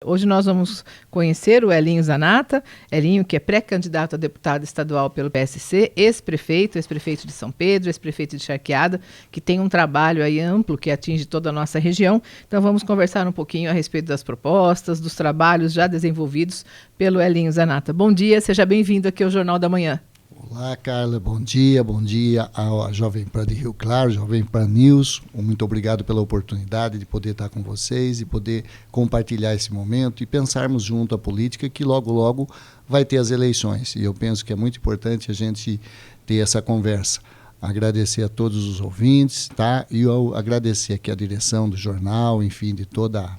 Hoje nós vamos conhecer o Elinho Zanata. Elinho, que é pré-candidato a deputado estadual pelo PSC, ex-prefeito de São Pedro, ex-prefeito de Charqueada, que tem um trabalho aí amplo que atinge toda a nossa região. Então vamos conversar um pouquinho a respeito das propostas, dos trabalhos já desenvolvidos pelo Elinho Zanata. Bom dia, seja bem-vindo aqui ao Jornal da Manhã. Olá, Carla, bom dia à Jovem Pan de Rio Claro, Jovem Pan News. Muito obrigado pela oportunidade de poder estar com vocês e poder compartilhar esse momento e pensarmos junto a política, que logo, logo vai ter as eleições. E eu penso que é muito importante a gente ter essa conversa. Agradecer a todos os ouvintes, tá? E eu agradecer aqui a direção do jornal, enfim, de toda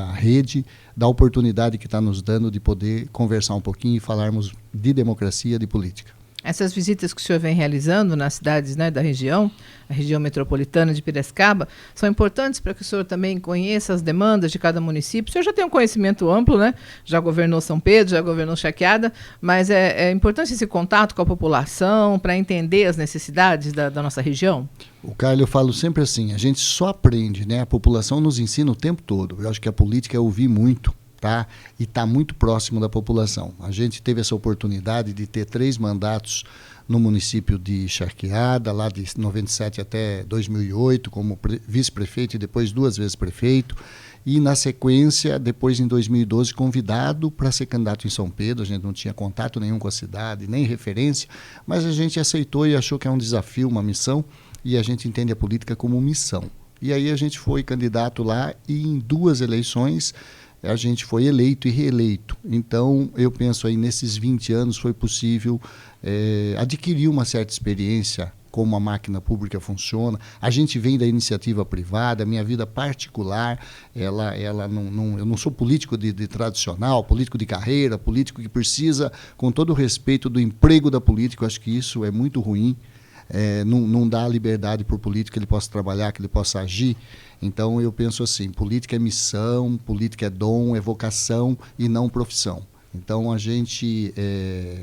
a rede, da oportunidade que está nos dando de poder conversar um pouquinho e falarmos de democracia, de política. Essas visitas que o senhor vem realizando nas cidades, né, da região, a região metropolitana de Piracicaba, são importantes para que o senhor também conheça as demandas de cada município. O senhor já tem um conhecimento amplo, né? Já governou São Pedro, já governou Charqueada, mas é importante esse contato com a população para entender as necessidades da nossa região? O Carlos, eu falo sempre assim, a gente só aprende, né? A população nos ensina o tempo todo. Eu acho que a política é ouvir muito, tá? E está muito próximo da população. A gente teve essa oportunidade de ter 3 mandatos no município de Charqueada, lá de 97 até 2008, como vice-prefeito e depois 2 vezes prefeito. E, na sequência, depois em 2012, convidado para ser candidato em São Pedro. A gente não tinha contato nenhum com a cidade, nem referência, mas a gente aceitou e achou que é um desafio, uma missão, e a gente entende a política como missão. E aí a gente foi candidato lá e em 2 eleições a gente foi eleito e reeleito. Então, eu penso aí, nesses 20 anos foi possível adquirir uma certa experiência como a máquina pública funciona. A gente vem da iniciativa privada, a minha vida particular, eu não sou político de tradicional, político de carreira, político que precisa, com todo o respeito, do emprego da política. Eu acho que isso é muito ruim. Não dá liberdade para o político que ele possa trabalhar, que ele possa agir. Então, eu penso assim, política é missão, política é dom, é vocação e não profissão. Então, a gente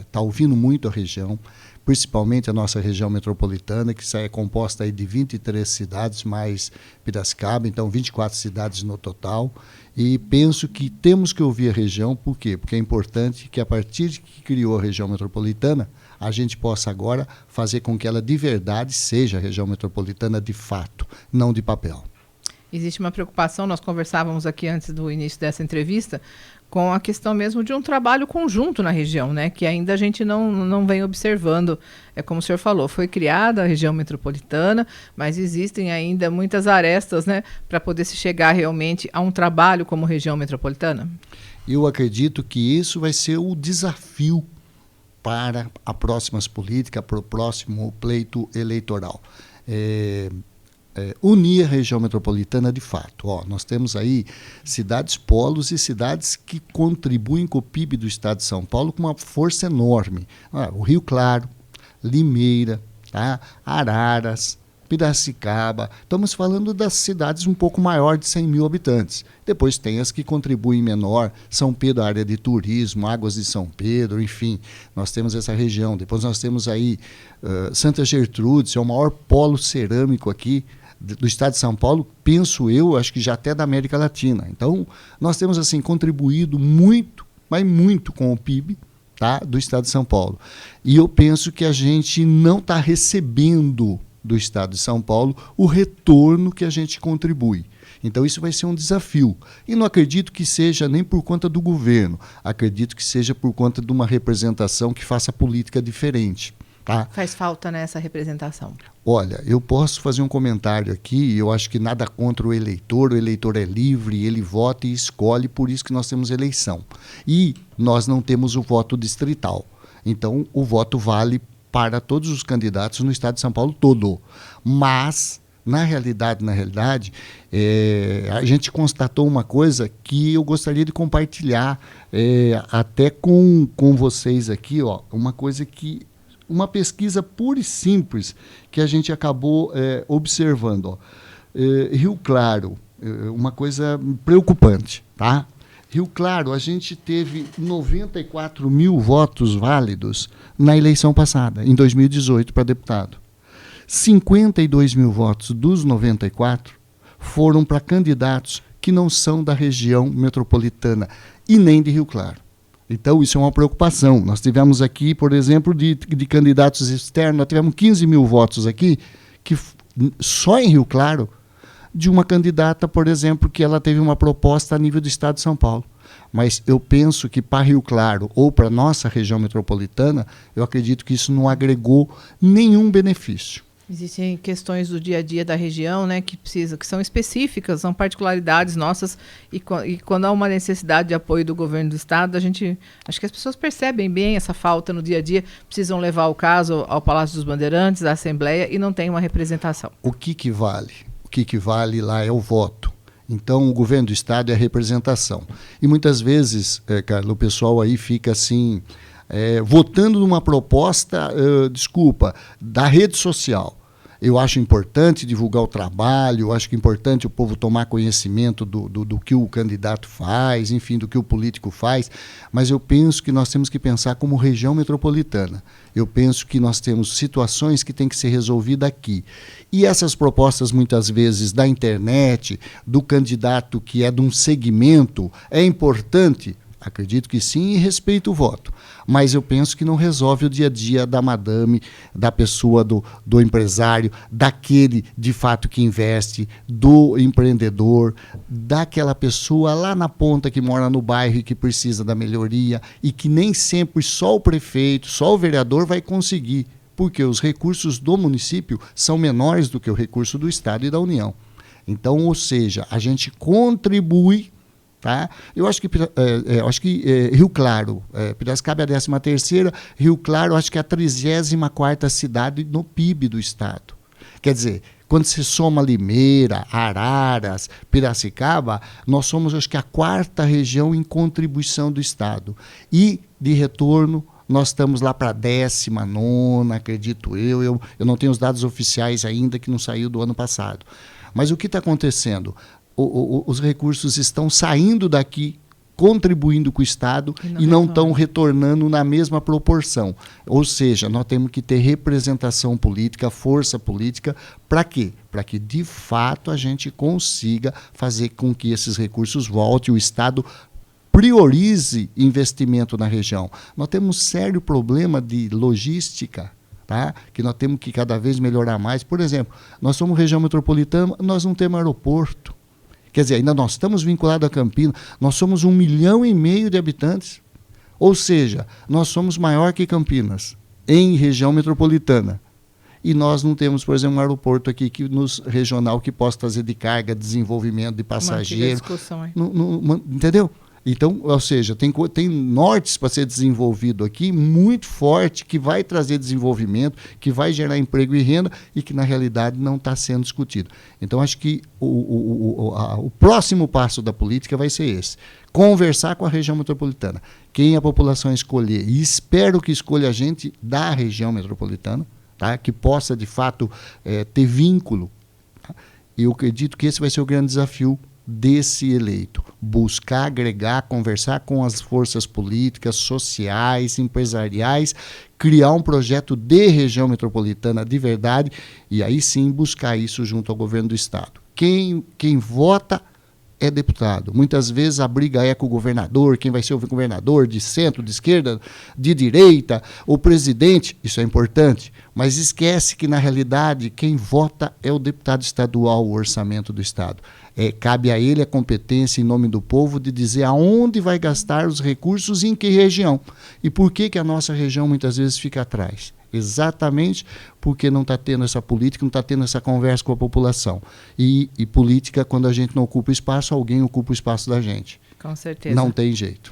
está ouvindo muito a região, principalmente a nossa região metropolitana, que é composta aí de 23 cidades, mais Piracicaba, então 24 cidades no total. E penso que temos que ouvir a região, por quê? Porque é importante que, a partir de que criou a região metropolitana, a gente possa agora fazer com que ela de verdade seja a região metropolitana de fato, não de papel. Existe uma preocupação, nós conversávamos aqui antes do início dessa entrevista, com a questão mesmo de um trabalho conjunto na região, né, que ainda a gente não vem observando. É como o senhor falou, foi criada a região metropolitana, mas existem ainda muitas arestas, né, para poder se chegar realmente a um trabalho como região metropolitana? Eu acredito que isso vai ser o desafio para as próximas políticas, para o próximo pleito eleitoral. Unir a região metropolitana de fato. Nós temos aí cidades polos e cidades que contribuem com o PIB do estado de São Paulo com uma força enorme. O Rio Claro, Limeira, tá? Araras, Piracicaba. Estamos falando das cidades um pouco maior de 100 mil habitantes. Depois tem as que contribuem menor, São Pedro, a área de turismo, Águas de São Pedro, enfim, nós temos essa região. Depois nós temos aí Santa Gertrudes, é o maior polo cerâmico aqui do estado de São Paulo, penso eu, acho que já até da América Latina. Então, nós temos assim contribuído muito, mas muito com o PIB, tá, do estado de São Paulo. E eu penso que a gente não está recebendo do estado de São Paulo o retorno que a gente contribui. Então isso vai ser um desafio. E não acredito que seja nem por conta do governo, acredito que seja por conta de uma representação que faça política diferente. Tá? Faz falta nessa representação. Olha, eu posso fazer um comentário aqui, eu acho que nada contra o eleitor é livre, ele vota e escolhe, por isso que nós temos eleição. E nós não temos o voto distrital. Então o voto vale para todos os candidatos no estado de São Paulo todo. Mas, na realidade, a gente constatou uma coisa que eu gostaria de compartilhar até com vocês aqui, uma coisa que uma pesquisa pura e simples que a gente acabou observando. Rio Claro, uma coisa preocupante, tá? Rio Claro, a gente teve 94 mil votos válidos na eleição passada, em 2018, para deputado. 52 mil votos dos 94 foram para candidatos que não são da região metropolitana e nem de Rio Claro. Então, isso é uma preocupação. Nós tivemos aqui, por exemplo, de candidatos externos, nós tivemos 15 mil votos aqui, que só em Rio Claro, de uma candidata, por exemplo, que ela teve uma proposta a nível do estado de São Paulo. Mas eu penso que para Rio Claro ou para a nossa região metropolitana, eu acredito que isso não agregou nenhum benefício. Existem questões do dia a dia da região, né, que são específicas, são particularidades nossas, e quando há uma necessidade de apoio do governo do estado, acho que as pessoas percebem bem essa falta no dia a dia, precisam levar o caso ao Palácio dos Bandeirantes, à Assembleia, e não tem uma representação. O que vale? O que vale lá é o voto. Então, o governo do estado é a representação. E muitas vezes, Carlos, o pessoal aí fica assim, votando numa proposta, da rede social. Eu acho importante divulgar o trabalho, eu acho que é importante o povo tomar conhecimento do que o candidato faz, enfim, do que o político faz, mas eu penso que nós temos que pensar como região metropolitana. Eu penso que nós temos situações que têm que ser resolvidas aqui. E essas propostas, muitas vezes, da internet, do candidato que é de um segmento, é importante. Acredito que sim e respeito o voto. Mas eu penso que não resolve o dia a dia da madame, da pessoa, do empresário, daquele de fato que investe, do empreendedor, daquela pessoa lá na ponta que mora no bairro e que precisa da melhoria e que nem sempre só o prefeito, só o vereador vai conseguir, porque os recursos do município são menores do que o recurso do Estado e da União. Então, ou seja, a gente contribui. Tá? Eu acho que Rio Claro, Piracicaba é a 13ª, Rio Claro acho que é a 34ª cidade no PIB do estado. Quer dizer, quando se soma Limeira, Araras, Piracicaba, nós somos acho que a 4ª região em contribuição do estado. E de retorno, nós estamos lá para a 19ª, acredito eu. Eu não tenho os dados oficiais ainda, que não saiu do ano passado. Mas o que está acontecendo? Os recursos estão saindo daqui, contribuindo com o Estado e não estão retornando na mesma proporção. Ou seja, nós temos que ter representação política, força política, para quê? Para que, de fato, a gente consiga fazer com que esses recursos voltem, o Estado priorize investimento na região. Nós temos um sério problema de logística, tá? Que nós temos que cada vez melhorar mais. Por exemplo, nós somos região metropolitana, nós não temos aeroporto. Quer dizer, ainda nós estamos vinculados a Campinas, nós somos 1,5 milhão de habitantes. Ou seja, nós somos maior que Campinas, em região metropolitana. E nós não temos, por exemplo, um aeroporto aqui regional que possa trazer de carga, desenvolvimento de passageiro. Entendeu? Então, ou seja, tem nortes para ser desenvolvido aqui, muito forte, que vai trazer desenvolvimento, que vai gerar emprego e renda e que, na realidade, não está sendo discutido. Então, acho que o próximo passo da política vai ser esse. Conversar com a região metropolitana. Quem a população escolher, e espero que escolha a gente da região metropolitana, tá? Que possa, de fato, ter vínculo. Tá? Eu acredito que esse vai ser o grande desafio desse eleito, buscar, agregar, conversar com as forças políticas, sociais, empresariais, criar um projeto de região metropolitana de verdade e aí sim buscar isso junto ao governo do estado. Quem vota é deputado. Muitas vezes a briga é com o governador, quem vai ser o governador, de centro, de esquerda, de direita, o presidente, isso é importante, mas esquece que na realidade quem vota é o deputado estadual, o orçamento do estado. Cabe a ele a competência em nome do povo de dizer aonde vai gastar os recursos e em que região. E por que a nossa região muitas vezes fica atrás? Exatamente porque não está tendo essa política, não está tendo essa conversa com a população. E política, quando a gente não ocupa espaço, alguém ocupa o espaço da gente. Com certeza. Não tem jeito.